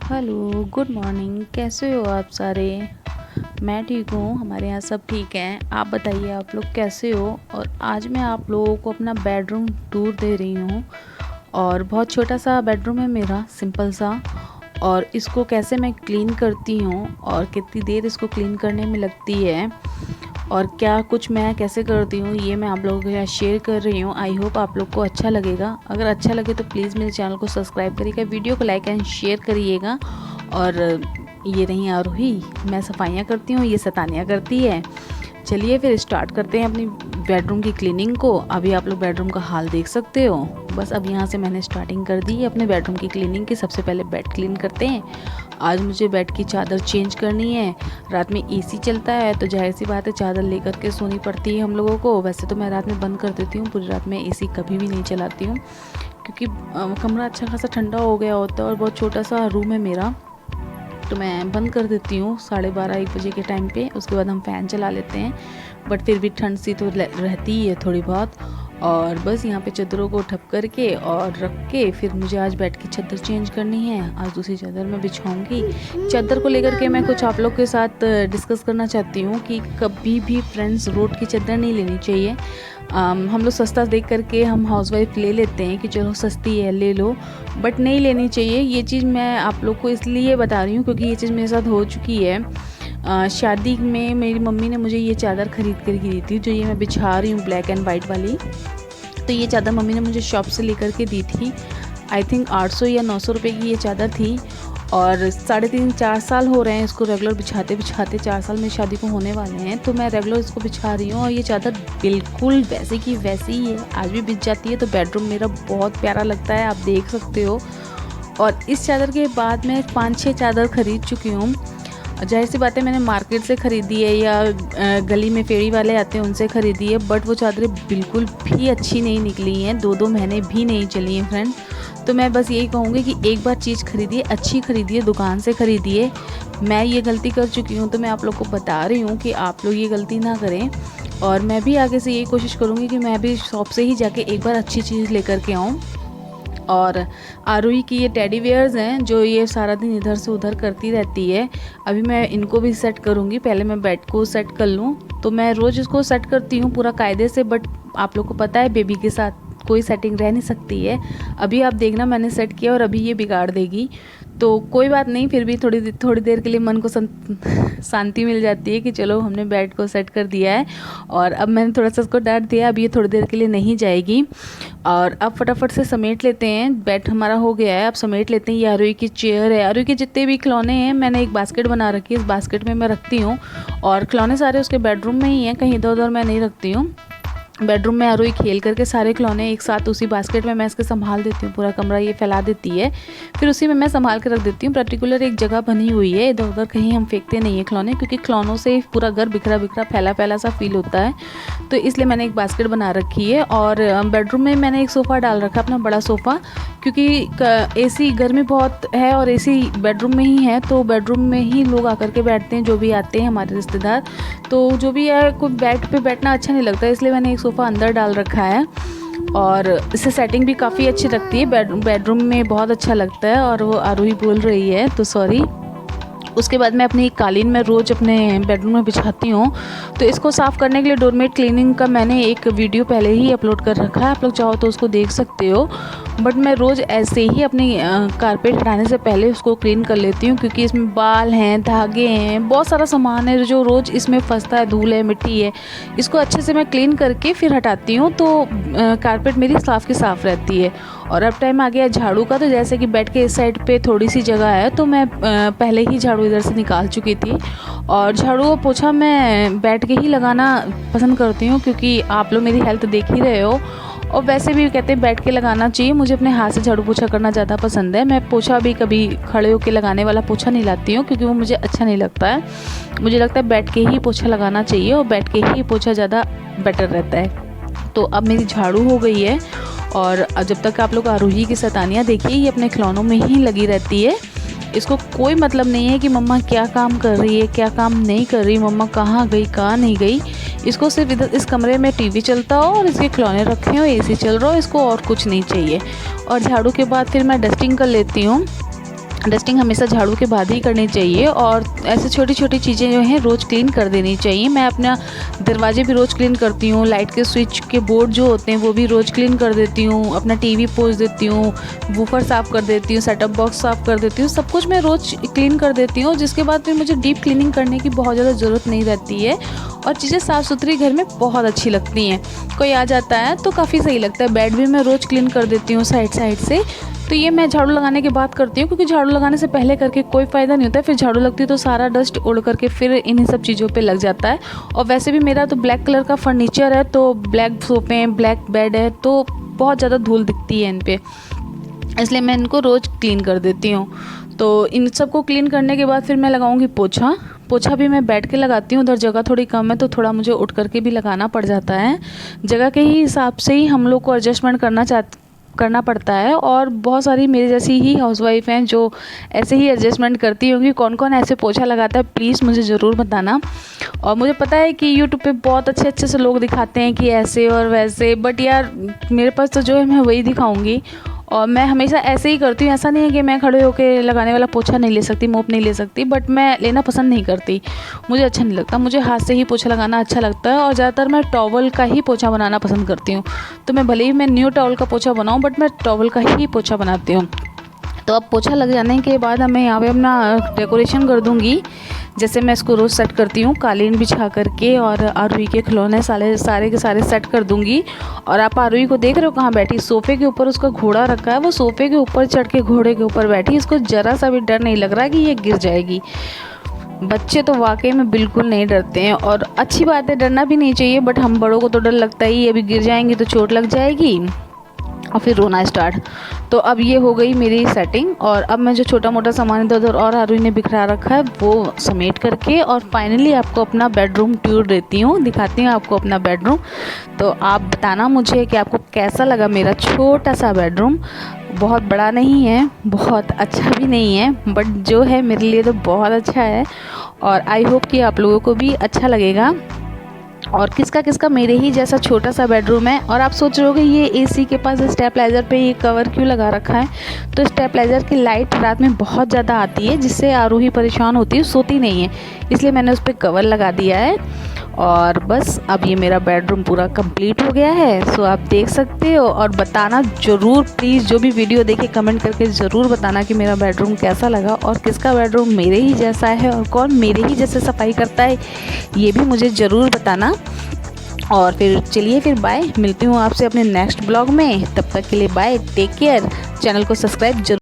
Hello, good morning. कैसे हो आप सारे? मैं ठीक हूँ, हमारे यहाँ सब ठीक हैं। आप बताइए आप लोग कैसे हो? और आज मैं आप लोगों को अपना बेडरूम टूर दे रही हूँ। और बहुत छोटा सा बेडरूम है मेरा, सिंपल सा। और इसको कैसे मैं क्लीन करती हूँ और कितनी देर इसको क्लीन करने में लगती है और क्या कुछ मैं कैसे करती हूँ, ये मैं आप लोगों के साथ शेयर कर रही हूँ। आई होप आप लोग को अच्छा लगेगा। अगर अच्छा लगे तो प्लीज़ मेरे चैनल को सब्सक्राइब करिएगा, वीडियो को लाइक एंड शेयर करिएगा। और ये रही आरोही, मैं सफाइयाँ करती हूँ, ये सतानियाँ करती है। चलिए फिर स्टार्ट करते हैं अपनी बेडरूम की क्लीनिंग को। अभी आप लोग बेडरूम का हाल देख सकते हो। बस अब यहाँ से मैंने स्टार्टिंग कर दी है अपने बेडरूम की क्लीनिंग की। सबसे पहले बेड क्लीन करते हैं। आज मुझे बेड की चादर चेंज करनी है। रात में एसी चलता है तो जाहिर सी बात है चादर लेकर के सोनी पड़ती है हम लोगों को। वैसे तो मैं रात में बंद कर देती हूँ, पूरी रात में एसी कभी भी नहीं चलाती हूँ क्योंकि कमरा अच्छा खासा ठंडा हो गया होता है और बहुत छोटा सा रूम है मेरा, तो मैं बंद कर देती हूँ 12:30-1 बजे के टाइम पे। उसके बाद हम फ़ैन चला लेते हैं, बट फिर भी ठंड सी तो रहती ही है थोड़ी बहुत। और बस यहाँ पे चादरों को ठप करके और रख के फिर मुझे आज बेड की चादर चेंज करनी है। आज दूसरी चादर मैं बिछाऊंगी। चादर को लेकर के मैं कुछ आप लोग के साथ डिस्कस करना चाहती हूँ कि कभी भी फ्रेंड्स रोड की चादर नहीं लेनी चाहिए। हम लोग सस्ता देख करके हम हाउसवाइफ ले लेते हैं कि चलो सस्ती है ले लो, बट नहीं लेनी चाहिए। ये चीज़ मैं आप लोग को इसलिए बता रही हूँ क्योंकि ये चीज़ मेरे साथ हो चुकी है। शादी में मेरी मम्मी ने मुझे ये चादर ख़रीद कर दी थी, जो ये मैं बिछा रही हूँ ब्लैक एंड वाइट वाली। तो ये चादर मम्मी ने मुझे शॉप से लेकर के दी थी। आई थिंक 800 या 900 रुपये की ये चादर थी। और 3.5-4 साल हो रहे हैं इसको रेगुलर बिछाते बिछाते। 4 साल मेरी शादी को होने वाले हैं, तो मैं रेगुलर इसको बिछा रही हूँ। और ये चादर बिल्कुल वैसे की वैसी ही है, आज भी बिछ जाती है। तो बेडरूम मेरा बहुत प्यारा लगता है, आप देख सकते हो। और इस चादर के बाद मैं 5-6 चादर ख़रीद चुकी हूँ। जाहिर सी बात है मैंने मार्केट से ख़रीदी है या गली में फेरी वाले आते हैं उनसे ख़रीदी है, बट वो चादरें बिल्कुल भी अच्छी नहीं निकली हैं। 2-2 महीने भी नहीं चली हैं फ्रेंड। तो मैं बस यही कहूँगी कि एक बार चीज़ खरीदिए, अच्छी खरीदिए, दुकान से ख़रीदिए। मैं ये गलती कर चुकी हूँ तो मैं आप लोग को बता रही हूँ कि आप लोग ये गलती ना करें। और मैं भी आगे से यही कोशिश करूँगी कि मैं भी शॉप से ही जाके एक बार अच्छी चीज़ लेकर के आऊँ। और आरुई की ये टेडी बियर्स हैं जो ये सारा दिन इधर से उधर करती रहती है। अभी मैं इनको भी सेट करूँगी, पहले मैं बेड को सेट कर लूँ। तो मैं रोज़ इसको सेट करती हूँ पूरा कायदे से, बट आप लोग को पता है बेबी के साथ कोई सेटिंग रह नहीं सकती है। अभी आप देखना मैंने सेट किया और अभी ये बिगाड़ देगी, तो कोई बात नहीं। फिर भी थोड़ी देर के लिए मन को शांति मिल जाती है कि चलो हमने बेड को सेट कर दिया है। और अब मैंने थोड़ा सा उसको डांट दिया, अब ये थोड़ी देर के लिए नहीं जाएगी। और अब फटाफट से समेट लेते हैं, बेड हमारा हो गया है, अब समेट लेते हैं। ये आरुई की चेयर है, आरुई के जितने भी खिलौने हैं मैंने एक बास्केट बना रखी है, इस बास्केट में मैं रखती हूँ। और खिलौने सारे उसके बेडरूम में ही हैं, कहीं इधर उधर मैं नहीं रखती हूँ। बेडरूम में आरुई खेल करके सारे खिलौने एक साथ उसी बास्केट में मैं इसके संभाल देती हूँ। पूरा कमरा ये फैला देती है, फिर उसी में मैं संभाल के रख देती हूँ। पर्टिकुलर एक जगह बनी हुई है, इधर उधर कहीं हम फेंकते नहीं है खिलौने, क्योंकि खिलौनों से पूरा घर बिखरा बिखरा फैला फैला सा फील होता है। तो इसलिए मैंने एक बास्केट बना रखी है। और बेडरूम में मैंने एक सोफ़ा डाल रखा है, अपना बड़ा सोफ़ा, क्योंकि एसी गर्मी बहुत है और एसी बेडरूम में ही है, तो बेडरूम में ही लोग आकर के बैठते हैं जो भी आते हैं हमारे रिश्तेदार। तो जो भी है कोई बेड पे बैठना अच्छा नहीं लगता, इसलिए मैंने एक सोफ़ा अंदर डाल रखा है। और इससे सेटिंग भी काफ़ी अच्छी लगती है, बेडरूम में बहुत अच्छा लगता है। और वो आरोही बोल रही है तो सॉरी। उसके बाद मैं अपनी कालीन में रोज़ अपने बेडरूम में बिछाती हूँ। तो इसको साफ़ करने के लिए डोरमेट क्लीनिंग का मैंने एक वीडियो पहले ही अपलोड कर रखा है, आप लोग चाहो तो उसको देख सकते हो। बट मैं रोज़ ऐसे ही अपनी कारपेट हटाने से पहले उसको क्लीन कर लेती हूँ, क्योंकि इसमें बाल हैं, धागे हैं, बहुत सारा सामान है जो रोज़ इसमें फंसता है, धूल है, मिट्टी है। इसको अच्छे से मैं क्लीन करके फिर हटाती हूँ, तो कारपेट मेरी साफ़ की साफ़ रहती है। और अब टाइम आ गया झाड़ू का, तो जैसे कि बेड के इस साइड पे थोड़ी सी जगह है, तो मैं पहले ही झाड़ू इधर से निकाल चुकी थी। और झाड़ू और पोछा मैं बैठ के ही लगाना पसंद करती हूँ, क्योंकि आप लोग मेरी हेल्थ देख ही रहे हो। और वैसे भी कहते हैं बैठ के लगाना चाहिए, मुझे अपने हाथ से झाड़ू पोछा करना ज़्यादा पसंद है। मैं पोछा भी कभी खड़े होकर लगाने वाला पोछा नहीं लाती हूँ, क्योंकि वो मुझे अच्छा नहीं लगता है। मुझे लगता है बैठ के ही पोछा लगाना चाहिए, और बैठ के ही पोछा ज़्यादा बेटर रहता है। तो अब मेरी झाड़ू हो गई है। और जब तक आप लोग आरोही की सतानियाँ देखिए, ये अपने खिलौनों में ही लगी रहती है। इसको कोई मतलब नहीं है कि मम्मा क्या काम कर रही है, क्या काम नहीं कर रही, मम्मा कहाँ गई, कहाँ नहीं गई। इसको सिर्फ इधर इस कमरे में टीवी चलता हो और इसके खिलौने रखे हो, एसी चल रहा हो, इसको और कुछ नहीं चाहिए। और झाड़ू के बाद फिर मैं डस्टिंग कर लेती हूँ। डस्टिंग हमेशा झाड़ू के बाद ही करनी चाहिए और ऐसे छोटी छोटी चीज़ें जो हैं रोज़ क्लीन कर देनी चाहिए। मैं अपना दरवाजे भी रोज़ क्लीन करती हूँ, लाइट के स्विच के बोर्ड जो होते हैं वो भी रोज़ क्लीन कर देती हूँ, अपना टीवी पोंछ देती हूँ, वूफर साफ़ कर देती हूँ, सेटअप बॉक्स साफ़ कर देती हूँ, सब कुछ मैं रोज़ क्लीन कर देती हूँ। जिसके बाद फिर मुझे डीप क्लीनिंग करने की बहुत ज़्यादा ज़रूरत नहीं रहती है और चीज़ें साफ़ सुथरी घर में बहुत अच्छी लगती हैं। कोई आ जाता है तो काफ़ी सही लगता है। बेड भी मैं रोज़ क्लीन कर देती हूँ साइड साइड से। तो ये मैं झाड़ू लगाने के बाद करती हूँ, क्योंकि झाड़ू लगाने से पहले करके कोई फ़ायदा नहीं होता है। फिर झाड़ू लगती है तो सारा डस्ट उड़ करके फिर इन्हीं सब चीज़ों पे लग जाता है। और वैसे भी मेरा तो ब्लैक कलर का फर्नीचर है, तो ब्लैक सोफ़े हैं, ब्लैक बेड है, तो बहुत ज़्यादा धूल दिखती है इन पर, इसलिए मैं इनको रोज़ क्लीन कर देती हूँ। तो इन सबको क्लीन करने के बाद फिर मैं लगाऊंगी पोछा भी मैं बैठ के लगाती हूँ। उधर जगह थोड़ी कम है तो थोड़ा मुझे उठ करके भी लगाना पड़ जाता है। जगह के ही हिसाब से ही हम लोग को एडजस्टमेंट करना पड़ता है। और बहुत सारी मेरे जैसी ही हाउसवाइफ हैं जो ऐसे ही एडजस्टमेंट करती होंगी। कौन कौन ऐसे पोछा लगाता है प्लीज़ मुझे ज़रूर बताना। और मुझे पता है कि यूट्यूब पे बहुत अच्छे अच्छे से लोग दिखाते हैं कि ऐसे और वैसे, बट यार मेरे पास तो जो है मैं वही दिखाऊंगी। और मैं हमेशा ऐसे ही करती हूँ। ऐसा नहीं है कि मैं खड़े होकर लगाने वाला पोछा नहीं ले सकती, मोप नहीं ले सकती, बट मैं लेना पसंद नहीं करती, मुझे अच्छा नहीं लगता। मुझे हाथ से ही पोछा लगाना अच्छा लगता है और ज़्यादातर मैं टॉवल का ही पोछा बनाना पसंद करती हूँ। तो मैं भले ही मैं न्यू टॉवल का पोछा बनाऊँ, बट मैं टॉवल का ही पोछा बनाती हूँ। तो अब पोछा लग जाने के बाद मैं यहाँ पे अपना डेकोरेशन कर दूँगी। जैसे मैं इसको रोज़ सेट करती हूँ कालीन बिछा करके, और आरुई के खिलौने सारे के सारे सेट कर दूँगी। और आप आरुई को देख रहे हो कहाँ बैठी, सोफ़े के ऊपर उसका घोड़ा रखा है, वो सोफ़े के ऊपर चढ़ के घोड़े के ऊपर बैठी। इसको ज़रा सा भी डर नहीं लग रहा कि ये गिर जाएगी। बच्चे तो वाकई में बिल्कुल नहीं डरते हैं, और अच्छी बात है, डरना भी नहीं चाहिए, बट हम बड़ों को तो डर लगता ही है, अभी गिर जाएंगे तो चोट लग जाएगी और फिर रोना स्टार्ट। तो अब ये हो गई मेरी सेटिंग, और अब मैं जो छोटा मोटा सामान इधर उधर और आरुई ने बिखरा रखा है वो समेट करके, और फाइनली आपको अपना बेडरूम टूर देती हूँ, दिखाती हूँ आपको अपना बेडरूम। तो आप बताना मुझे कि आपको कैसा लगा मेरा छोटा सा बेडरूम। बहुत बड़ा नहीं है, बहुत अच्छा भी नहीं है, बट जो है मेरे लिए तो बहुत अच्छा है, और आई होप कि आप लोगों को भी अच्छा लगेगा। और किसका किसका मेरे ही जैसा छोटा सा बेडरूम है। और आप सोच रहे होगे ये एसी के पास स्टेबलाइज़र पे ये कवर क्यों लगा रखा है। तो स्टेबलाइज़र की लाइट रात में बहुत ज़्यादा आती है, जिससे आरूही परेशान होती है, सोती नहीं है, इसलिए मैंने उस पर कवर लगा दिया है। और बस अब ये मेरा बेडरूम पूरा कंप्लीट हो गया है। सो आप देख सकते हो, और बताना ज़रूर प्लीज़, जो भी वीडियो देखे कमेंट करके ज़रूर बताना कि मेरा बेडरूम कैसा लगा, और किसका बेडरूम मेरे ही जैसा है, और कौन मेरे ही जैसे सफाई करता है, ये भी मुझे ज़रूर बताना। और फिर चलिए फिर बाय, मिलती हूँ आपसे अपने नेक्स्ट ब्लॉग में। तब तक के लिए बाय, टेक केयर। चैनल को सब्सक्राइब जरूर